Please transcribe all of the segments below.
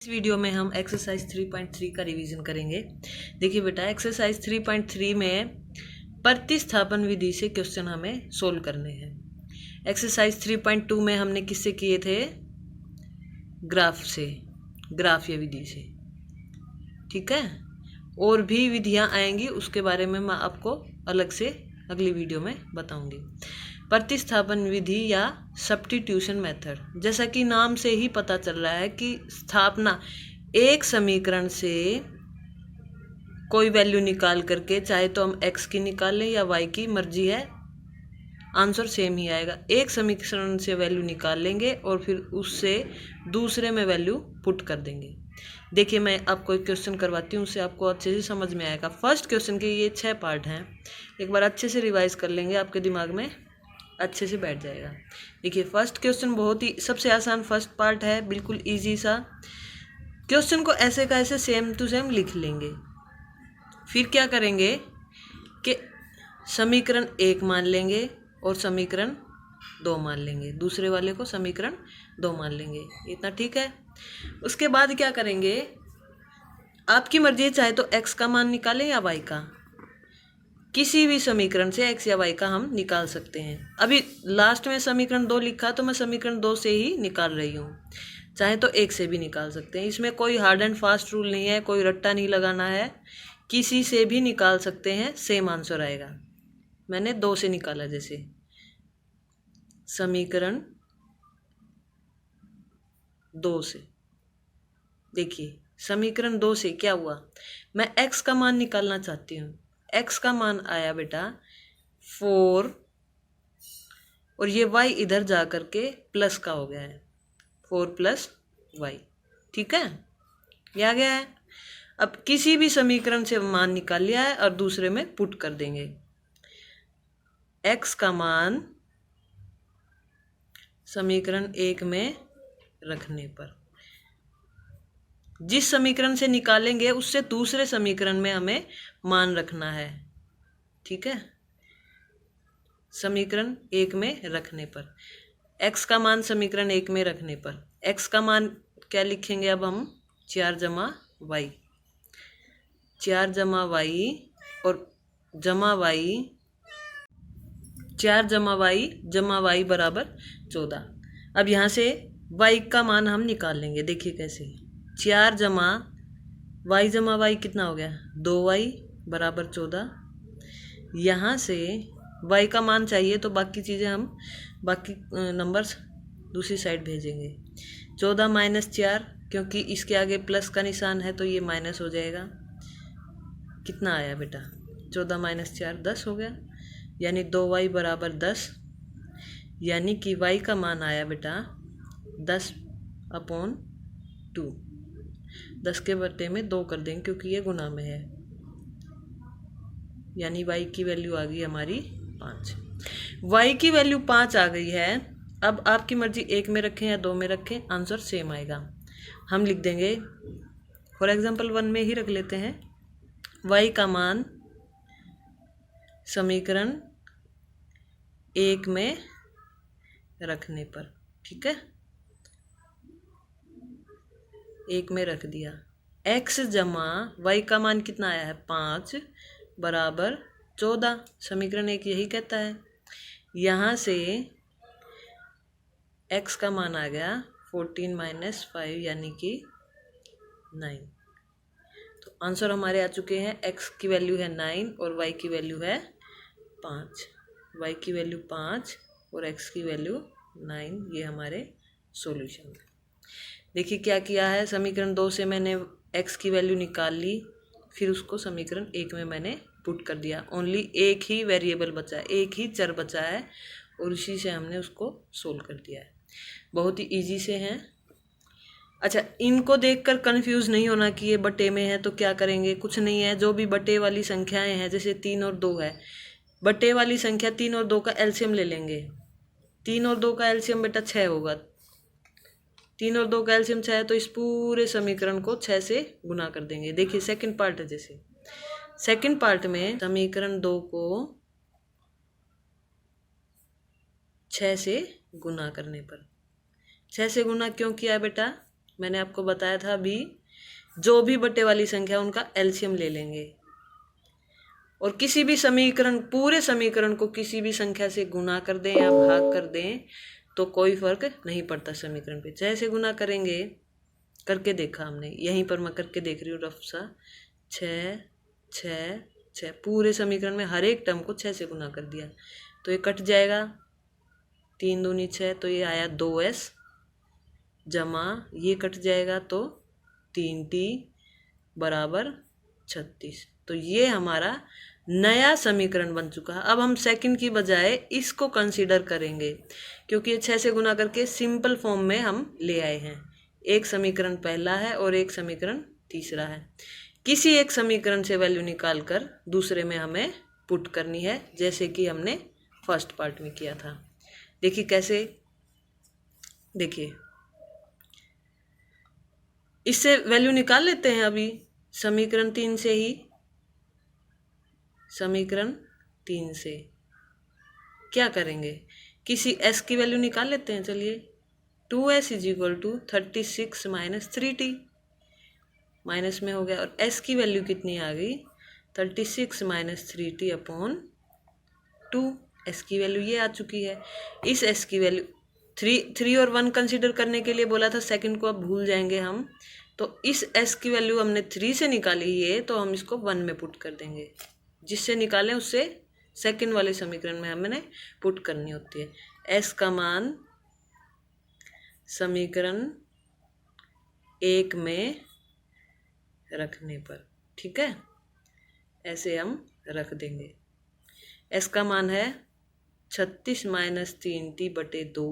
इस वीडियो में हम एक्सरसाइज 3.3 का रिवीजन करेंगे। देखिए बेटा, एक्सरसाइज 3.3 में प्रतिस्थापन विधि से क्वेश्चन हमें सोल्व करने हैं। एक्सरसाइज 3.2 में हमने किससे किए थे? ग्राफ या विधि से। ठीक है, और भी विधियां आएंगी, उसके बारे में मैं आपको अलग से अगली वीडियो में बताऊंगी। प्रतिस्थापन विधि या सब्स्टिट्यूशन मेथड, जैसा कि नाम से ही पता चल रहा है कि स्थापना एक समीकरण से कोई वैल्यू निकाल करके, चाहे तो हम x की निकाल लें या y की, मर्जी है, आंसर सेम ही आएगा। एक समीकरण से वैल्यू निकाल लेंगे और फिर उससे दूसरे में वैल्यू पुट कर देंगे। देखिए, मैं आपको एक क्वेश्चन करवाती हूँ, उससे आपको अच्छे से समझ में आएगा। फर्स्ट क्वेश्चन के ये 6 पार्ट हैं, एक बार अच्छे से रिवाइज कर लेंगे, आपके दिमाग में अच्छे से बैठ जाएगा। देखिए, फर्स्ट क्वेश्चन बहुत ही सबसे आसान फर्स्ट पार्ट है, बिल्कुल इजी सा। क्वेश्चन को ऐसे का ऐसे सेम टू सेम लिख लेंगे। फिर क्या करेंगे कि समीकरण 1 मान लेंगे और समीकरण 2 मान लेंगे, दूसरे वाले को समीकरण 2 मान लेंगे। इतना ठीक है। उसके बाद क्या करेंगे, आपकी मर्जी है, चाहे तो x का मान निकालें या y का, किसी भी समीकरण से x या y का हम निकाल सकते हैं। अभी लास्ट में समीकरण 2 लिखा तो मैं समीकरण 2 से ही निकाल रही हूँ, चाहे तो 1 से भी निकाल सकते हैं। इसमें कोई हार्ड एंड फास्ट रूल नहीं है, कोई रट्टा नहीं लगाना है, किसी से भी निकाल सकते हैं, सेम आंसर आएगा। मैंने 2 से निकाला, जैसे समीकरण 2 से। देखिए, समीकरण 2 से क्या हुआ, मैं x का मान निकालना चाहती हूँ। x का मान आया बेटा 4, और ये y इधर जा करके प्लस का हो गया है, 4 + y। ठीक है, ये आ गया है। अब किसी भी समीकरण से मान निकाल लिया है और दूसरे में पुट कर देंगे। x का मान समीकरण 1 में रखने पर, जिस समीकरण से निकालेंगे उससे दूसरे समीकरण में हमें मान रखना है। ठीक है, समीकरण 1 में रखने पर, x का मान समीकरण 1 में रखने पर, x का मान क्या लिखेंगे अब हम? 4 जमा y, 4 जमा y और जमा y, 4 जमा y बराबर 14। अब यहाँ से y का मान हम निकाल लेंगे। देखिए कैसे, 4 जमा y कितना हो गया? 2y बराबर 14। यहाँ से y का मान चाहिए तो बाकी चीज़ें हम, बाकी नंबर्स दूसरी साइड भेजेंगे। 14 - 4, क्योंकि इसके आगे प्लस का निशान है तो ये माइनस हो जाएगा। कितना आया बेटा? 14 - 4 10 हो गया, यानी 2y बराबर 10, यानी कि y का मान आया बेटा 10/2। 10 के बटे में 2 कर देंगे क्योंकि ये गुना में है, यानी y की वैल्यू आ गई हमारी 5। y की वैल्यू 5 आ गई है। अब आपकी मर्जी 1 में रखें या 2 में रखें, आंसर सेम आएगा। हम लिख देंगे, फॉर एग्जांपल 1 में ही रख लेते हैं। y का मान समीकरण 1 में रखने पर, ठीक है, 1 में रख दिया। x जमा y का मान कितना आया है? 5 बराबर 14। समीकरण 1 यही कहता है। यहाँ से x का मान आ गया 14 - 5, यानी कि 9। तो आंसर हमारे आ चुके हैं। x की वैल्यू है 9 और y की वैल्यू है 5। y की वैल्यू 5 और x की वैल्यू 9, ये हमारे सॉल्यूशन। देखिए क्या किया है, समीकरण 2 से मैंने x की वैल्यू निकाल ली, फिर उसको समीकरण 1 में मैंने पुट कर दिया। ओनली एक ही वेरिएबल बचा है, एक ही चर बचा है, और उसी से हमने उसको सोल्व कर दिया है। बहुत ही इजी से हैं। अच्छा, इनको देखकर कंफ्यूज नहीं होना कि ये बटे में है तो क्या करेंगे। कुछ नहीं है, जो भी बटे वाली संख्याएं हैं, जैसे 3 और 2 है, बटे वाली संख्या 3 और 2 का एलसीएम ले लेंगे। 3 और 2 का एलसीएम बेटा 6 होगा। 3 और 2 का एलसीएम 6 है, तो इस पूरे समीकरण को 6 से गुना कर देंगे। देखिए सेकंड पार्ट है, जैसे सेकंड पार्ट में समीकरण 2 को 6 से गुना करने पर, 6 से गुना क्यों किया बेटा? मैंने आपको बताया था अभी, जो भी बटे वाली संख्या उनका एलसीएम ले लेंगे और किसी भी समीकरण, पूरे समीकरण को किसी भी संख्या से गुना कर दें या भाग कर दें तो कोई फर्क नहीं पड़ता समीकरण पे। 6 से गुना करेंगे, करके देखा हमने, यहीं पर मैं करके देख रही हूँ रफ सा। 6 6 6, पूरे समीकरण में हर एक टर्म को 6 से गुना कर दिया तो ये कट जाएगा, 3 दूनी 6, तो ये आया 2s, जमा ये कट जाएगा तो 3t बराबर 36। तो ये हमारा नया समीकरण बन चुका है। अब हम सेकंड की बजाय इसको कंसीडर करेंगे क्योंकि ये 6 से गुना करके सिंपल फॉर्म में हम ले आए हैं। एक समीकरण पहला है और एक समीकरण तीसरा है। किसी एक समीकरण से वैल्यू निकाल कर दूसरे में हमें पुट करनी है, जैसे कि हमने फर्स्ट पार्ट में किया था। देखिए कैसे, देखिए इससे वैल्यू निकाल लेते हैं अभी समीकरण 3 से ही। समीकरण 3 से क्या करेंगे, किसी s की वैल्यू निकाल लेते हैं। चलिए 2s = 36 - 3t, माइनस में हो गया, और s की वैल्यू कितनी आ गई, 36 - 3t अपॉन 2। s की वैल्यू ये आ चुकी है। इस s की वैल्यू 3 और 1 कंसीडर करने के लिए बोला था, सेकंड को अब भूल जाएंगे हम। तो इस s की वैल्यू हमने 3 से निकाली है तो हम इसको 1 में पुट कर देंगे। जिससे निकालें उससे सेकंड वाले समीकरण में हमने पुट करनी होती है। s का मान समीकरण 1 में रखने पर, ठीक है, ऐसे हम रख देंगे। s का मान है 36 - 3t बटे 2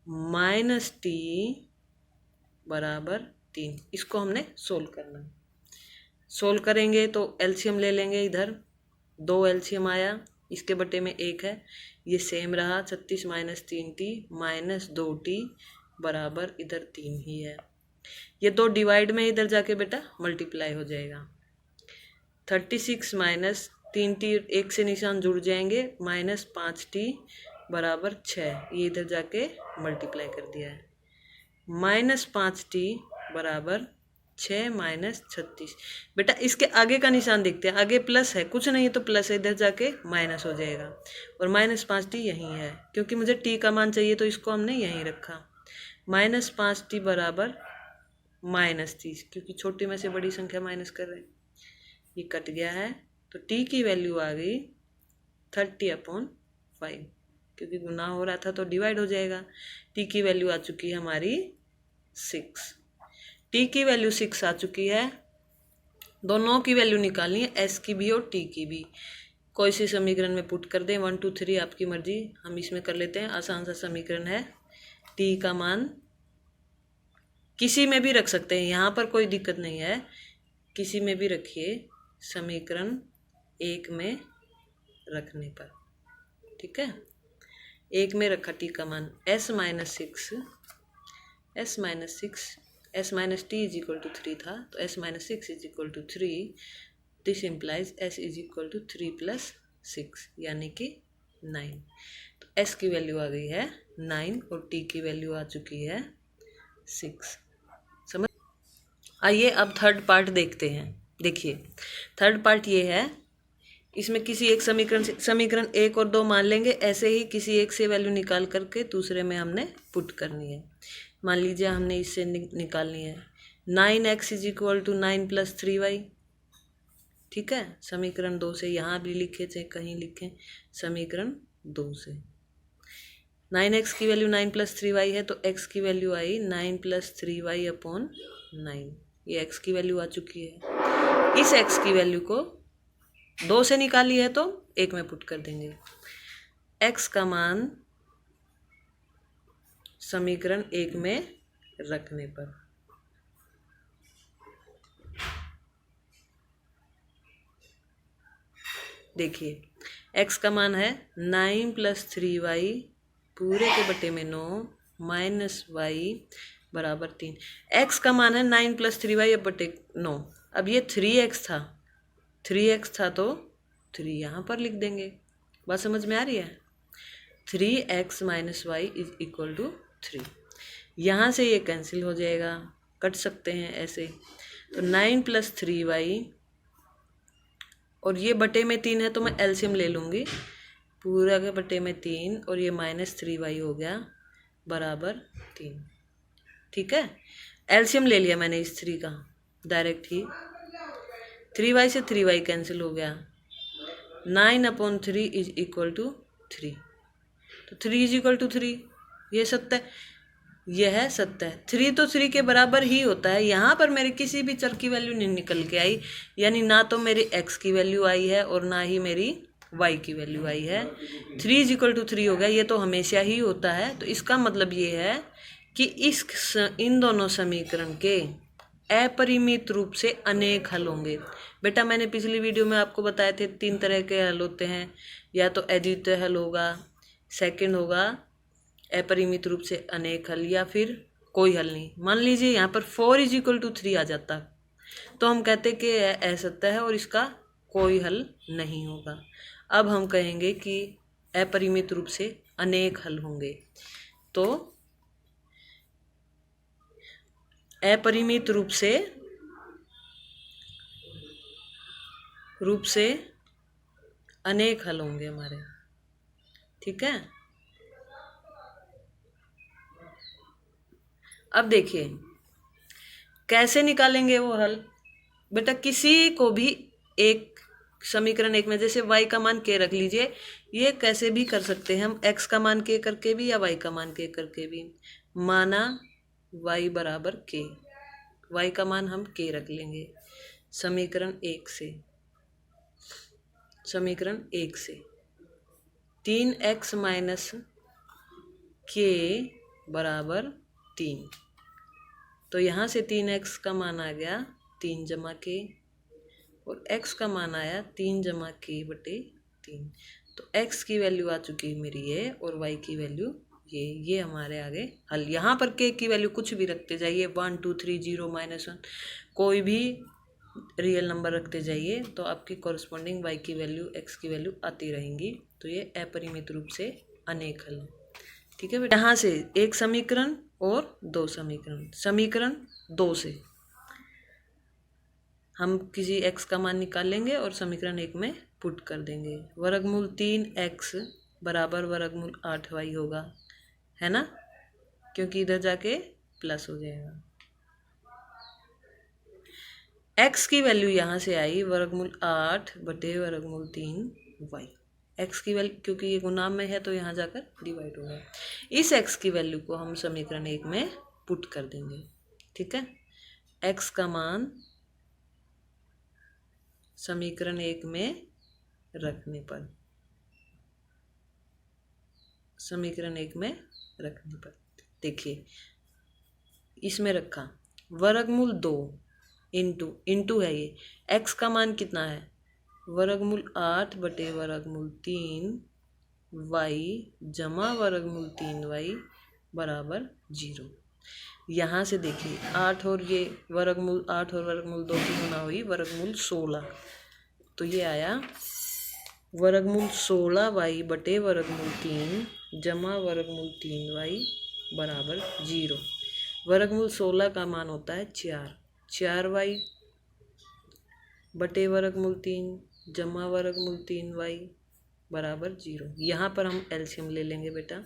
माइनस t बराबर 3। इसको हमने सोल्व करना है। सोल्व करेंगे तो एलसीएम ले लेंगे, इधर 2 एलसीएम आया, इसके बटे में 1 है, ये सेम रहा। 36 - 3t माइनस 2t बराबर इधर 3 ही है। ये 2 डिवाइड में इधर जाके बेटा मल्टीप्लाई हो जाएगा। 36 - 3t 1 से निशान जुड़ जाएंगे, माइनस 5t बराबर 6, ये इधर जाके मल्टीप्लाई कर दिया है। माइनस 5t बराबर 6 माइनस 36। बेटा इसके आगे का निशान देखते हैं, आगे प्लस है, कुछ नहीं है तो प्लस है, इधर जाके माइनस हो जाएगा, और माइनस 5t यहीं है, क्योंकि मुझे t का मान चाहिए तो इसको हमने यहीं रखा। माइनस 5t बराबर माइनस 30, क्योंकि छोटी में से बड़ी संख्या माइनस कर रहे हैं, ये कट गया है, तो t की वैल्यू आ गई 30/5, क्योंकि गुना हो रहा था तो डिवाइड हो जाएगा। t की वैल्यू आ चुकी है हमारी 6। t की वैल्यू 6 आ चुकी है। दोनों की वैल्यू निकालनी है, s की भी और t की भी। कोई सी समीकरण में पुट कर दें, 1 2 3 आपकी मर्जी। हम इसमें कर लेते हैं, आसान सा समीकरण है। t का मान किसी में भी रख सकते हैं, यहाँ पर कोई दिक्कत नहीं है, किसी में भी रखिए समीकरण 1 में रखने पर, ठीक है। 1 में रखा t का मान, s - 6 = 3 था, तो s - 6 = 3। दिस इम्प्लाइज s = 3 + 6 यानी कि 9। तो s की वैल्यू आ गई है 9 और t की वैल्यू आ चुकी है 6। समझ। आइए अब थर्ड पार्ट देखते हैं। देखिए थर्ड पार्ट ये है, इसमें किसी एक समीकरण 1 और 2 मान लेंगे, ऐसे ही किसी एक से वैल्यू निकाल करके दूसरे में हमने पुट करनी है। मान लीजिए हमने इससे निकालनी है 9x = 9 + 3y, ठीक है। समीकरण 2 से, यहाँ भी लिखे चाहे कहीं लिखें, समीकरण 2 से 9x की वैल्यू 9 + 3y है, तो x की वैल्यू आई 9 + 3y/9। ये x की वैल्यू आ चुकी है। इस x की वैल्यू को 2 से निकाली है तो 1 में पुट कर देंगे। x का मान समीकरण 1 में रखने पर, देखिए x का मान है 9 + 3y पूरे के बटे में 9 माइनस y बराबर 3। x का मान है 9 + 3y बटे 9। अब ये 3x था तो 3 यहाँ पर लिख देंगे। बात समझ में आ रही है। 3x - y = 3। यहाँ से ये कैंसिल हो जाएगा, कट सकते हैं ऐसे। तो 9 + 3y और ये बटे में 3 है तो मैं एलसीएम ले लूँगी, पूरा के बटे में 3 और ये -3y हो गया बराबर 3। ठीक है, एलसीएम ले लिया मैंने इस 3 का डायरेक्ट ही। 3y से 3y कैंसिल हो गया, 9/3 = 3। तो 3 = 3, ये सत्य है, यह है सत्य है। 3 तो 3 के बराबर ही होता है। यहाँ पर मेरे किसी भी चर की वैल्यू नहीं निकल के आई, यानी ना तो मेरी x की वैल्यू आई है और ना ही मेरी y की वैल्यू आई है। 3 = 3 हो गया, ये तो हमेशा ही होता है। तो इसका मतलब ये है कि इन दोनों समीकरण के अपरिमित रूप से अनेक हल होंगे। बेटा मैंने पिछली वीडियो में आपको बताए थे 3 तरह के हल होते हैं, या तो अद्वितीय हल होगा, सेकंड होगा अपरिमित रूप से अनेक हल, या फिर कोई हल नहीं। मान लीजिए यहाँ पर 4 = 3 आ जाता तो हम कहते कि असत्य है और इसका कोई हल नहीं होगा। अब हम कहेंगे कि अपरिमित रूप से अनेक हल होंगे। तो अपरिमित रूप से अनेक हल होंगे हमारे। ठीक है, अब देखिए कैसे निकालेंगे वो हल। बेटा किसी को भी एक समीकरण एक में, जैसे y का मान k रख लीजिए, ये कैसे भी कर सकते हैं हम, x का मान k करके भी या y का मान k करके भी। माना y = k, y का मान हम k रख लेंगे समीकरण 1 से। 3x - k = 3। तो यहाँ से 3x का मान आ गया 3 + k और x का मान आया 3 + k/3। तो x की वैल्यू आ चुकी है मेरी ये, और y की वैल्यू ये हमारे आगे हल। यहाँ पर k की वैल्यू कुछ भी रखते जाइए, 1 2 3 0 -1, कोई भी रियल नंबर रखते जाइए तो आपकी कॉरस्पॉन्डिंग y की वैल्यू x की वैल्यू आती रहेंगी। तो ये अपरिमित रूप से अनेक हल। ठीक है बेटा, यहाँ से एक समीकरण और 2 समीकरण। समीकरण 2 से हम किसी x का मान निकाल लेंगे और समीकरण 1 में पुट कर देंगे। वर्गमूल 3x = 8y होगा, है ना, क्योंकि इधर जाके प्लस हो जाएगा। x की वैल्यू यहाँ से आई √8 बटे √3y। x की वैल्यू क्योंकि ये गुणाम में है तो यहाँ जाकर डिवाइड होगा। इस x की वैल्यू को हम समीकरण 1 में पुट कर देंगे। ठीक है, x का मान समीकरण 1 में रखने पर, देखिए इसमें रखा वर्गमूल 2 इंटू है, ये x का मान कितना है, √8 बटे √3y जमा √3y = 0। यहाँ से देखिए 8 और ये वर्गमूल 8 और वर्गमूल 2 की गुना हुई वर्गमूल 16। तो ये आया वर्गमूल 16y बटे √3 जमा √3y = 0। वर्गमूल 16 का मान होता है 4y बटे √3 जमा √3y = 0। यहाँ पर हम एलसीएम ले लेंगे बेटा,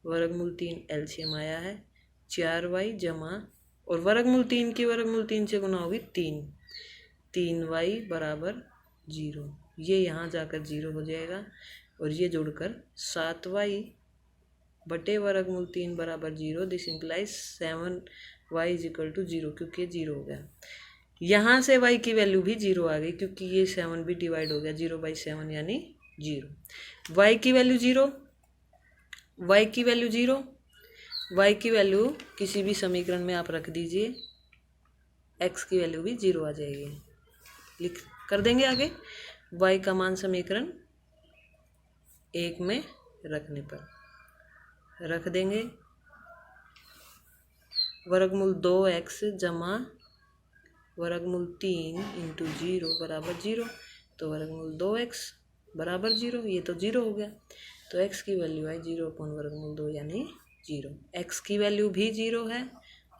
√3 एलसीएम आया है 4y जमा, और √3 की √3 से गुना होगी 3y = 0। ये यहाँ जाकर 0 हो जाएगा और ये जुड़कर 7y बटे √3 = 0। दिस इम्प्लाइज 7y = 0, क्योंकि 0 हो गया। यहाँ से y की वैल्यू भी 0 आ गई, क्योंकि ये 7 भी डिवाइड हो गया, 0/7 यानी 0। y की वैल्यू 0, y की वैल्यू 0, y की वैल्यू किसी भी समीकरण में आप रख दीजिए, x की वैल्यू भी 0 आ जाएगी। लिख कर देंगे आगे, y का मान समीकरण 1 में रखने पर रख देंगे वर्गमूल 2x जमा वर्गमूल 3 × 0 = 0। तो वर्गमूल 2x = 0, ये तो 0 हो गया। तो x की वैल्यू है 0/√2 यानी जीरो, एक्स की वैल्यू भी जीरो है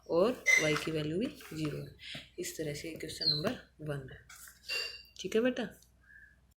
और वाई की वैल्यू भी जीरो है। इस तरह से क्वेश्चन नंबर 1 है। ठीक है बेटा।